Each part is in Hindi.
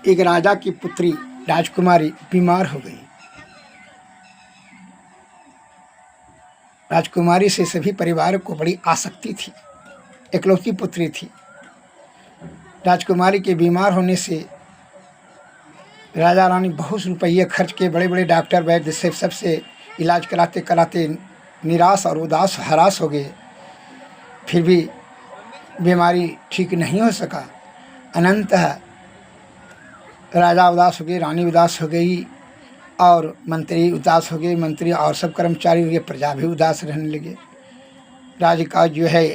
एक राजा की पुत्री राजकुमारी बीमार हो गई। राजकुमारी से सभी परिवार को बड़ी आसक्ति थी, इकलौती पुत्री थी। राजकुमारी के बीमार होने से राजा रानी बहुत रुपये खर्च के, बड़े बड़े डॉक्टर वैद्य से सबसे इलाज कराते कराते निराश और उदास हराश हो गए। फिर भी बीमारी ठीक नहीं हो सका। अनंतः राजा उदास हो गए, रानी उदास हो गई और मंत्री उदास हो गए। मंत्री और सब कर्मचारी हो गए, प्रजा भी उदास रहने लगे। राज्यकाज जो है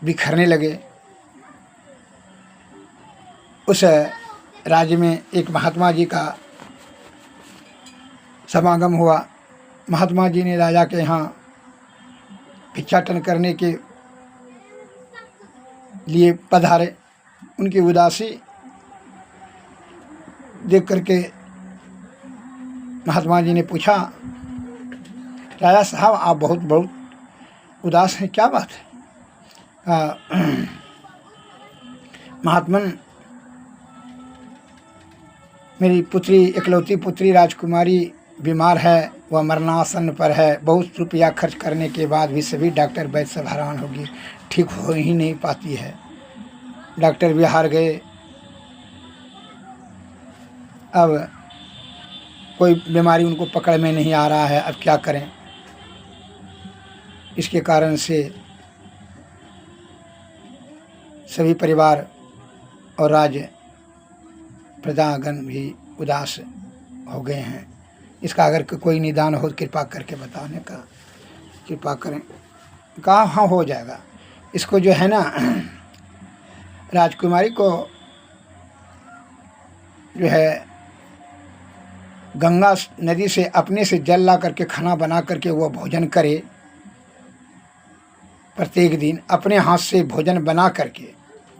बिखरने लगे। उस राज्य में एक महात्मा जी का समागम हुआ। महात्मा जी ने राजा के यहाँ भिक्षाटन करने के लिए पधारे। उनकी उदासी देख करके महात्मा जी ने पूछा, राजा साहब आप बहुत उदास हैं, क्या बात है? महात्मन, मेरी पुत्री, इकलौती पुत्री राजकुमारी बीमार है, वह मरणासन पर है। बहुत रुपया खर्च करने के बाद भी सभी डॉक्टर वैद्य सब हैरान हो गए, ठीक हो ही नहीं पाती है। डॉक्टर भी हार गए। अब कोई बीमारी उनको पकड़ में नहीं आ रहा है, अब क्या करें? इसके कारण से सभी परिवार और राज्य प्रजागण भी उदास हो गए हैं। इसका अगर कोई निदान हो कृपा करके बताने का कृपा करें। कहा हाँ हो जाएगा। इसको जो है ना, राजकुमारी को जो है गंगा नदी से अपने से जल ला करके खाना बना करके वो भोजन करे। प्रत्येक दिन अपने हाथ से भोजन बना करके,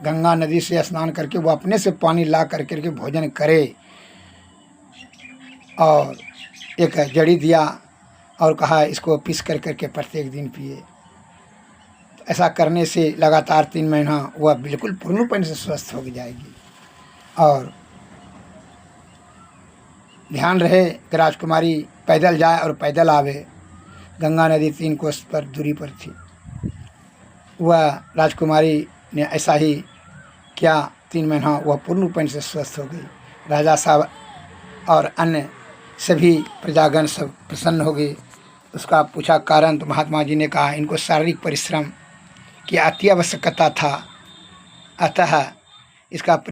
गंगा नदी से स्नान करके वो अपने से पानी ला करके भोजन करे और एक जड़ी दिया और कहा इसको पीस कर करके प्रत्येक दिन पिए। तो ऐसा करने से लगातार 3 महीना वह बिल्कुल पूर्णपण से स्वस्थ हो जाएगी। और ध्यान रहे कि राजकुमारी पैदल जाए और पैदल आवे। गंगा नदी 3 कोस पर दूरी पर थी। वह राजकुमारी ने ऐसा ही किया। 3 महीना वह पूर्णपण से स्वस्थ हो गई। राजा साहब और अन्य सभी प्रजागण सब प्रसन्न हो गए। उसका पूछा कारण, तो महात्मा जी ने कहा इनको शारीरिक परिश्रम की अति आवश्यकता था, अतः इसका